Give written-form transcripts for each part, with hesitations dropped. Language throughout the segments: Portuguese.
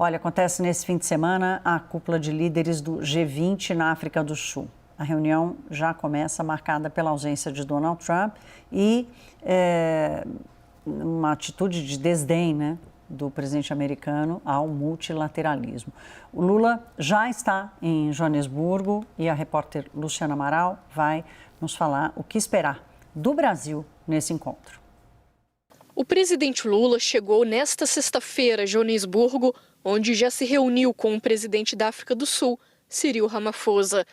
Olha, acontece nesse fim de semana a cúpula de líderes do G20 na África do Sul. A reunião já começa marcada pela ausência de Donald Trump e uma atitude de desdém, né, do presidente americano ao multilateralismo. O Lula já está em Joanesburgo e a repórter Luciana Amaral vai nos falar o que esperar do Brasil nesse encontro. O presidente Lula chegou nesta sexta-feira a Joanesburgo, onde já se reuniu com o presidente da África do Sul, Cyril Ramaphosa.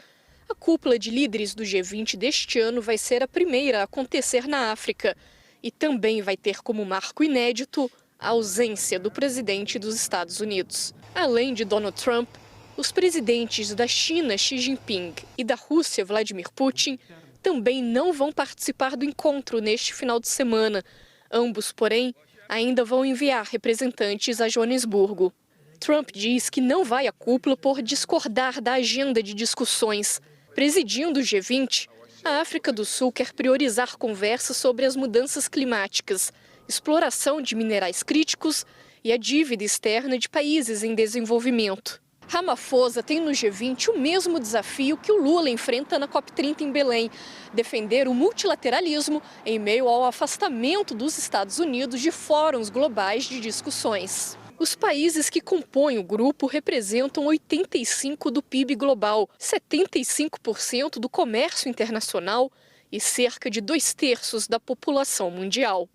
A cúpula de líderes do G20 deste ano vai ser a primeira a acontecer na África e também vai ter como marco inédito a ausência do presidente dos Estados Unidos. Além de Donald Trump, os presidentes da China, Xi Jinping, e da Rússia, Vladimir Putin, também não vão participar do encontro neste final de semana. Ambos, porém, ainda vão enviar representantes a Joanesburgo. Trump diz que não vai à cúpula por discordar da agenda de discussões. Presidindo o G20, a África do Sul quer priorizar conversas sobre as mudanças climáticas, exploração de minerais críticos e a dívida externa de países em desenvolvimento. Ramaphosa tem no G20 o mesmo desafio que o Lula enfrenta na COP30 em Belém: defender o multilateralismo em meio ao afastamento dos Estados Unidos de fóruns globais de discussões. Os países que compõem o grupo representam 85% do PIB global, 75% do comércio internacional e cerca de 2/3 da população mundial.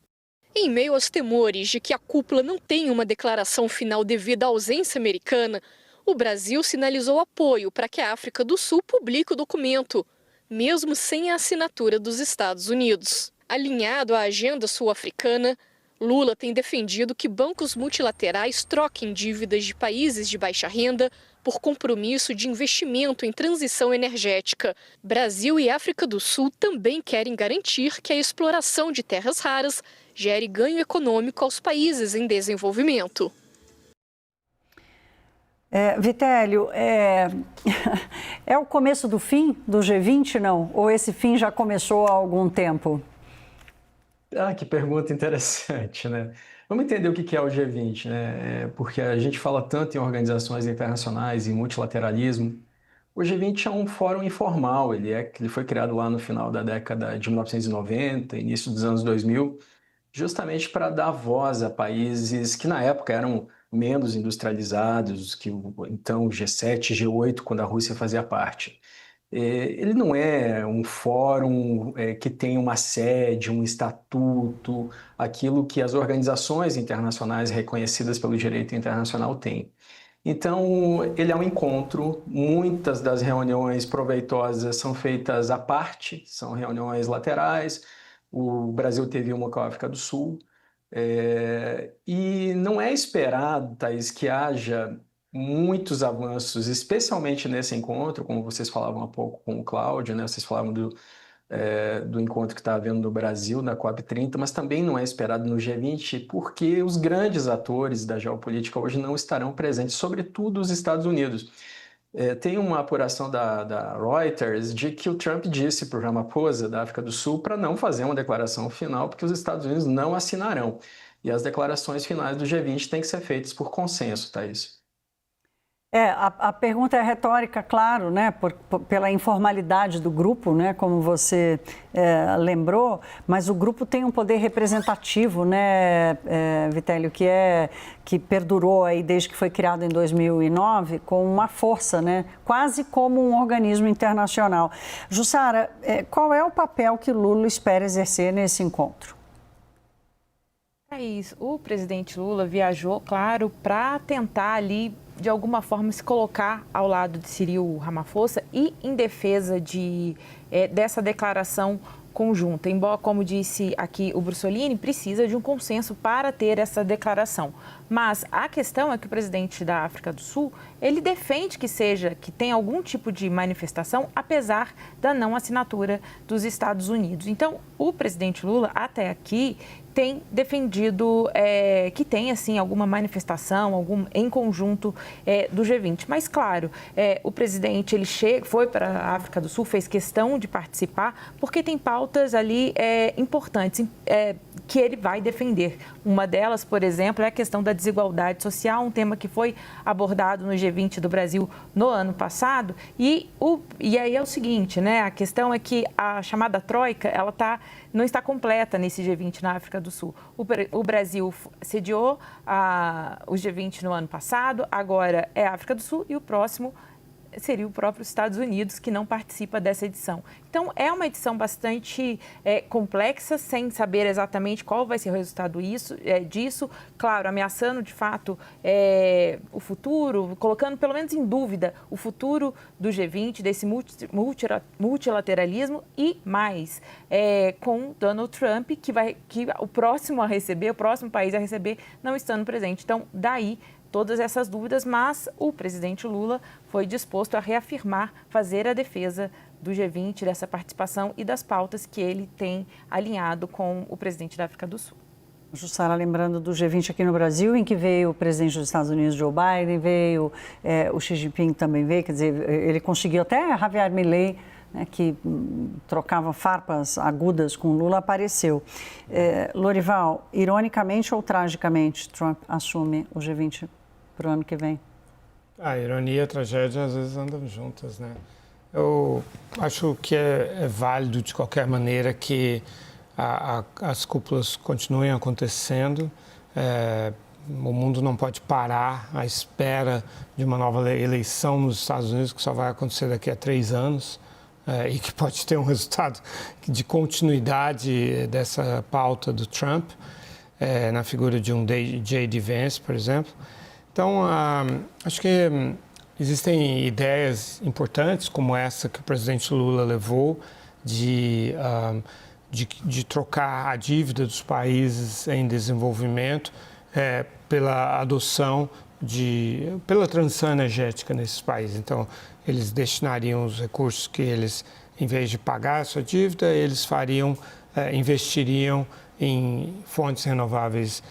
Em meio aos temores de que a cúpula não tenha uma declaração final devido à ausência americana, o Brasil sinalizou apoio para que a África do Sul publique o documento, mesmo sem a assinatura dos Estados Unidos. Alinhado à agenda sul-africana, Lula tem defendido que bancos multilaterais troquem dívidas de países de baixa renda por compromisso de investimento em transição energética. Brasil e África do Sul também querem garantir que a exploração de terras raras gere ganho econômico aos países em desenvolvimento. Vitélio, é o começo do fim do G20, não? Ou esse fim já começou há algum tempo? Que pergunta interessante, né? Vamos entender o que é o G20, né? Porque a gente fala tanto em organizações internacionais, em multilateralismo. O G20 é um fórum informal, ele foi criado lá no final da década de 1990, início dos anos 2000, justamente para dar voz a países que na época eram menos industrializados, que então G7, G8, quando a Rússia fazia parte. Ele não é um fórum que tem uma sede, um estatuto, aquilo que as organizações internacionais reconhecidas pelo direito internacional têm. Então, ele é um encontro, muitas das reuniões proveitosas são feitas à parte, são reuniões laterais. O Brasil teve uma com a África do Sul, e não é esperado, Thaís, que haja muitos avanços, especialmente nesse encontro, como vocês falavam há pouco com o Cláudio, né? Vocês falavam do encontro que está havendo no Brasil, na COP30, mas também não é esperado no G20, porque os grandes atores da geopolítica hoje não estarão presentes, sobretudo os Estados Unidos. Tem uma apuração da Reuters de que o Trump disse para o Ramaphosa, da África do Sul, para não fazer uma declaração final, porque os Estados Unidos não assinarão. E as declarações finais do G20 têm que ser feitas por consenso, Thaís. A pergunta é retórica, claro, né, pela informalidade do grupo, né, como você lembrou, mas o grupo tem um poder representativo, né, Vitélio, que perdurou aí desde que foi criado em 2009 com uma força, né, quase como um organismo internacional. Jussara, qual é o papel que Lula espera exercer nesse encontro? O presidente Lula viajou, claro, para tentar ali, de alguma forma, se colocar ao lado de Cyril Ramaphosa e em defesa dessa declaração conjunta. Embora, como disse aqui o Brussolini, precisa de um consenso para ter essa declaração. Mas a questão é que o presidente da África do Sul, ele defende que tenha algum tipo de manifestação, apesar da não assinatura dos Estados Unidos. Então, o presidente Lula, até aqui, tem defendido que tem, assim, alguma manifestação, em conjunto do G20. Mas, claro, o presidente, ele foi para a África do Sul, fez questão de participar, porque tem pautas ali importantes que ele vai defender. Uma delas, por exemplo, é a questão da desigualdade social, um tema que foi abordado no G20 do Brasil no ano passado. E aí é o seguinte, né? A questão é que a chamada Troika, ela não está completa nesse G20 na África do Sul. O Brasil sediou o G20 no ano passado, agora é a África do Sul e o próximo seria o próprio Estados Unidos, que não participa dessa edição. Então, é uma edição bastante complexa, sem saber exatamente qual vai ser o resultado disso. Claro, ameaçando, de fato, o futuro, colocando pelo menos em dúvida o futuro do G20, desse multilateralismo e mais, com Donald Trump, que o próximo país a receber, não estando presente. Então, daí todas essas dúvidas, mas o presidente Lula foi disposto a reafirmar, fazer a defesa do G20, dessa participação e das pautas que ele tem alinhado com o presidente da África do Sul. Jussara, lembrando do G20 aqui no Brasil, em que veio o presidente dos Estados Unidos, Joe Biden, veio o Xi Jinping também veio, quer dizer, ele conseguiu até Javier Milei, né, que trocava farpas agudas com Lula, apareceu. Lorival, ironicamente ou tragicamente, Trump assume o G20 para o ano que vem? A ironia e a tragédia às vezes andam juntas, né? Eu acho que é válido de qualquer maneira que as cúpulas continuem acontecendo. O mundo não pode parar à espera de uma nova eleição nos Estados Unidos, que só vai acontecer daqui a 3 anos. E que pode ter um resultado de continuidade dessa pauta do Trump, na figura de um J.D. Vance, por exemplo. Então, acho que existem ideias importantes, como essa que o presidente Lula levou, de trocar a dívida dos países em desenvolvimento pela adoção pela transição energética nesses países. Então, eles destinariam os recursos que eles, em vez de pagar a sua dívida, eles investiriam em fontes renováveis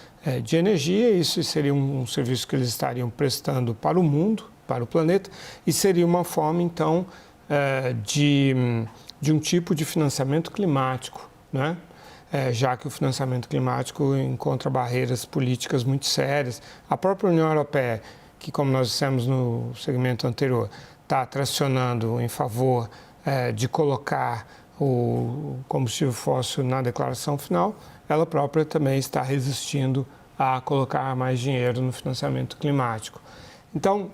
de energia. Isso seria um serviço que eles estariam prestando para o mundo, para o planeta, e seria uma forma, então, de um tipo de financiamento climático, né? Já que o financiamento climático encontra barreiras políticas muito sérias. A própria União Europeia, que, como nós dissemos no segmento anterior, está tracionando em favor de colocar o combustível fóssil na declaração final, ela própria também está resistindo a colocar mais dinheiro no financiamento climático. Então,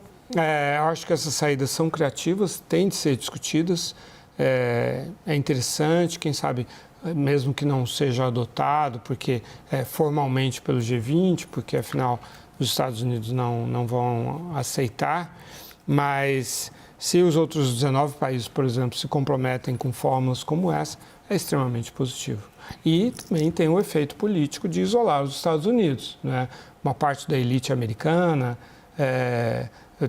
acho que essas saídas são criativas, têm de ser discutidas, é interessante, quem sabe, mesmo que não seja adotado, porque formalmente pelo G20, porque afinal os Estados Unidos não vão aceitar, mas se os outros 19 países, por exemplo, se comprometem com fórmulas como essa, é extremamente positivo. E também tem o efeito político de isolar os Estados Unidos, né? Uma parte da elite americana,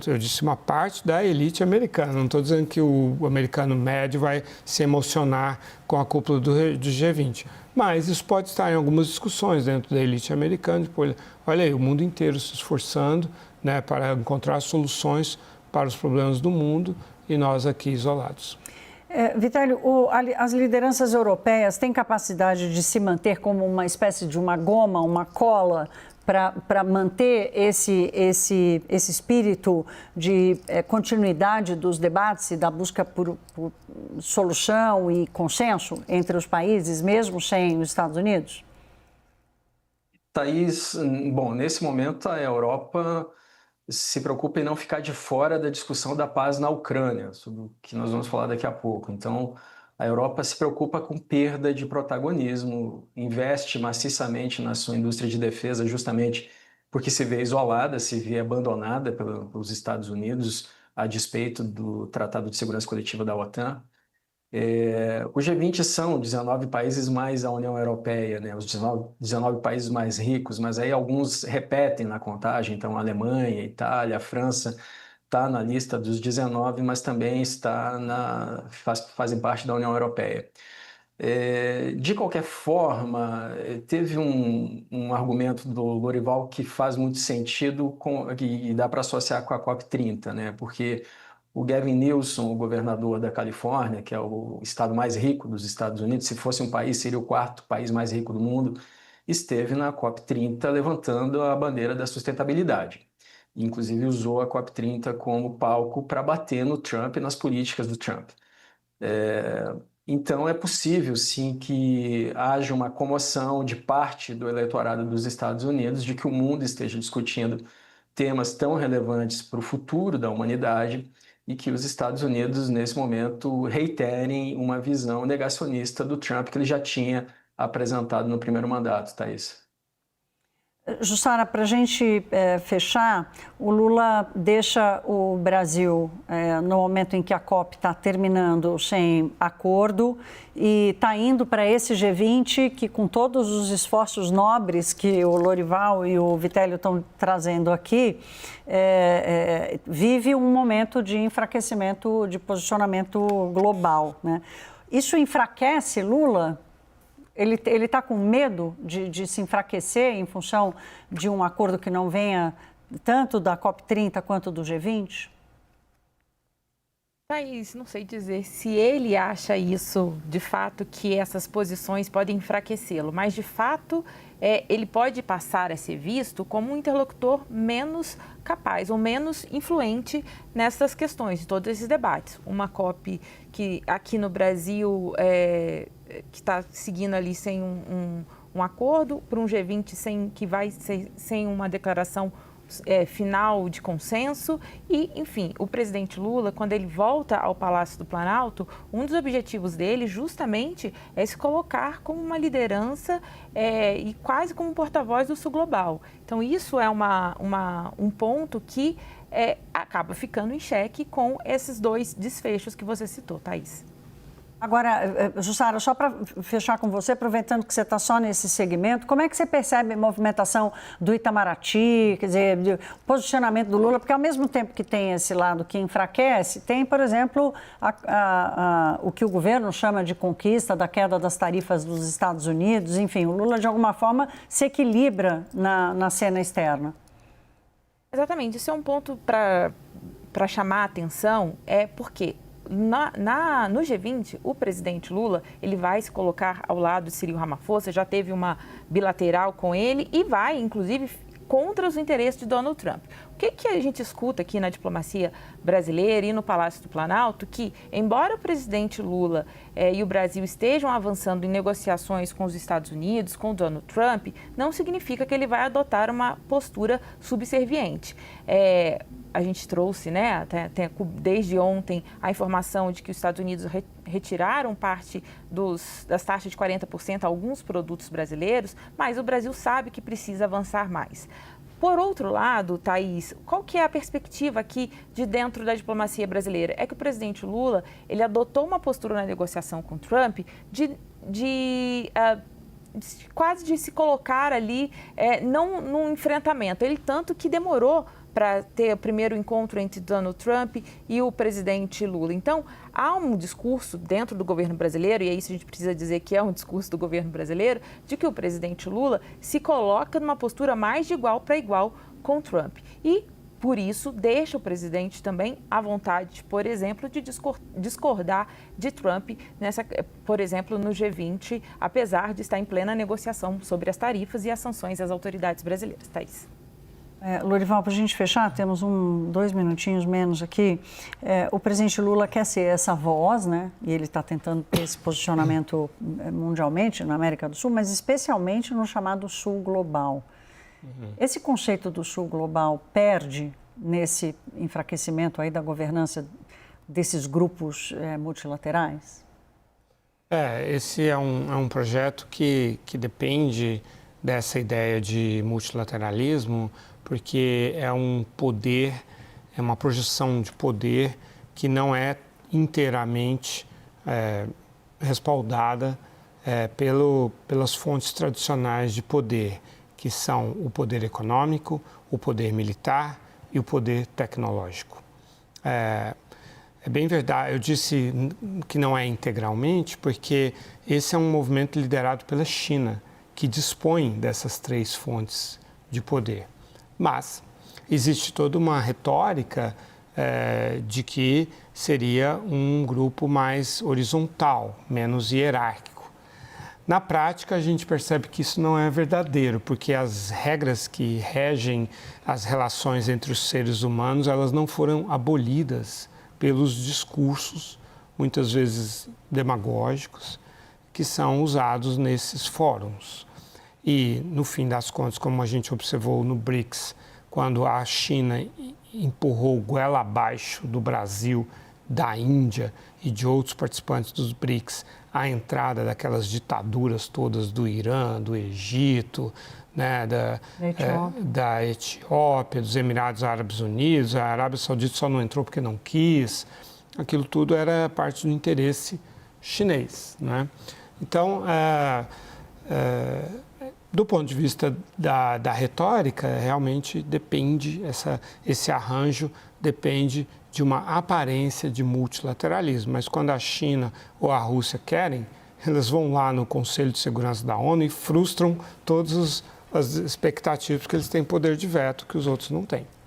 eu disse uma parte da elite americana, não estou dizendo que o americano médio vai se emocionar com a cúpula do G20, mas isso pode estar em algumas discussões dentro da elite americana, tipo, olha aí, o mundo inteiro se esforçando, né, para encontrar soluções para os problemas do mundo e nós aqui isolados. Vitálio, as lideranças europeias têm capacidade de se manter como uma espécie de uma goma, uma cola, para manter esse espírito de continuidade dos debates e da busca por solução e consenso entre os países, mesmo sem os Estados Unidos? Thaís, bom, nesse momento a Europa se preocupa em não ficar de fora da discussão da paz na Ucrânia, sobre o que nós vamos falar daqui a pouco. Então, a Europa se preocupa com perda de protagonismo, investe maciçamente na sua indústria de defesa, justamente porque se vê isolada, se vê abandonada pelos Estados Unidos, a despeito do Tratado de Segurança Coletiva da OTAN. O G20 são 19 países mais a União Europeia, né? Os 19 países mais ricos, mas aí alguns repetem na contagem, então a Alemanha, a Itália, a França está na lista dos 19, mas também fazem parte da União Europeia. De qualquer forma, teve um argumento do Lorival que faz muito sentido e dá para associar com a COP30, né? Porque o Gavin Newsom, o governador da Califórnia, que é o estado mais rico dos Estados Unidos, se fosse um país, seria o quarto país mais rico do mundo, esteve na COP30 levantando a bandeira da sustentabilidade. Inclusive usou a COP30 como palco para bater no Trump e nas políticas do Trump. Então, é possível, sim, que haja uma comoção de parte do eleitorado dos Estados Unidos de que o mundo esteja discutindo temas tão relevantes para o futuro da humanidade e que os Estados Unidos, nesse momento, reiterem uma visão negacionista do Trump que ele já tinha apresentado no primeiro mandato, Thaís. Jussara, para a gente fechar, o Lula deixa o Brasil no momento em que a COP está terminando sem acordo e está indo para esse G20 que, com todos os esforços nobres que o Lorival e o Vitélio estão trazendo aqui, vive um momento de enfraquecimento, de posicionamento global, né? Isso enfraquece Lula? Ele está com medo de se enfraquecer em função de um acordo que não venha tanto da COP30 quanto do G20? Thaís, não sei dizer se ele acha isso, de fato, que essas posições podem enfraquecê-lo, mas, de fato, ele pode passar a ser visto como um interlocutor menos capaz ou menos influente nessas questões, de todos esses debates. Uma COP que aqui no Brasil que está seguindo ali sem um acordo, para um G20 que vai ser sem uma declaração final de consenso e, enfim, o presidente Lula, quando ele volta ao Palácio do Planalto, um dos objetivos dele justamente é se colocar como uma liderança e quase como um porta-voz do Sul Global. Então, isso é um ponto que acaba ficando em xeque com esses dois desfechos que você citou, Thaís. Agora, Jussara, só para fechar com você, aproveitando que você está só nesse segmento, como é que você percebe a movimentação do Itamaraty, quer dizer, o posicionamento do Lula? Porque ao mesmo tempo que tem esse lado que enfraquece, tem, por exemplo, o que o governo chama de conquista da queda das tarifas dos Estados Unidos. Enfim, o Lula, de alguma forma, se equilibra na cena externa. Exatamente, isso é um ponto para chamar a atenção, porque no G20, o presidente Lula, ele vai se colocar ao lado de Cyril Ramaphosa, já teve uma bilateral com ele e vai, inclusive, contra os interesses de Donald Trump. O que a gente escuta aqui na diplomacia brasileira e no Palácio do Planalto? Que, embora o presidente Lula e o Brasil estejam avançando em negociações com os Estados Unidos, com Donald Trump, não significa que ele vai adotar uma postura subserviente. A gente trouxe, né, desde ontem, a informação de que os Estados Unidos retiraram parte das taxas de 40% a alguns produtos brasileiros, mas o Brasil sabe que precisa avançar mais. Por outro lado, Thaís, qual que é a perspectiva aqui de dentro da diplomacia brasileira? É que o presidente Lula, ele adotou uma postura na negociação com Trump quase de se colocar ali, não num enfrentamento. Ele tanto que demorou para ter o primeiro encontro entre Donald Trump e o presidente Lula. Então, há um discurso dentro do governo brasileiro, e é isso que a gente precisa dizer que é um discurso do governo brasileiro, de que o presidente Lula se coloca numa postura mais de igual para igual com Trump. E, por isso, deixa o presidente também à vontade, por exemplo, de discordar de Trump, por exemplo, no G20, apesar de estar em plena negociação sobre as tarifas e as sanções às autoridades brasileiras. Thaís. Lorival, para a gente fechar, temos 2 minutinhos menos aqui. O presidente Lula quer ser essa voz, né? E ele está tentando ter esse posicionamento mundialmente na América do Sul, mas especialmente no chamado Sul Global. Esse conceito do Sul Global perde nesse enfraquecimento aí da governança desses grupos multilaterais? Esse é um projeto que depende dessa ideia de multilateralismo, porque é um poder, é uma projeção de poder que não é inteiramente respaldada pelas fontes tradicionais de poder, que são o poder econômico, o poder militar e o poder tecnológico. É bem verdade, eu disse que não é integralmente, porque esse é um movimento liderado pela China, que dispõe dessas 3 fontes de poder. Mas existe toda uma retórica de que seria um grupo mais horizontal, menos hierárquico. Na prática, a gente percebe que isso não é verdadeiro, porque as regras que regem as relações entre os seres humanos, elas não foram abolidas pelos discursos, muitas vezes demagógicos, que são usados nesses fóruns. E, no fim das contas, como a gente observou no BRICS, quando a China empurrou goela abaixo do Brasil, da Índia e de outros participantes dos BRICS a entrada daquelas ditaduras todas do Irã, do Egito, né, da Etiópia, dos Emirados Árabes Unidos, a Arábia Saudita só não entrou porque não quis, aquilo tudo era parte do interesse chinês, né? Então, do ponto de vista da retórica, realmente depende, esse arranjo depende de uma aparência de multilateralismo. Mas quando a China ou a Rússia querem, elas vão lá no Conselho de Segurança da ONU e frustram todas as expectativas, porque eles têm poder de veto que os outros não têm.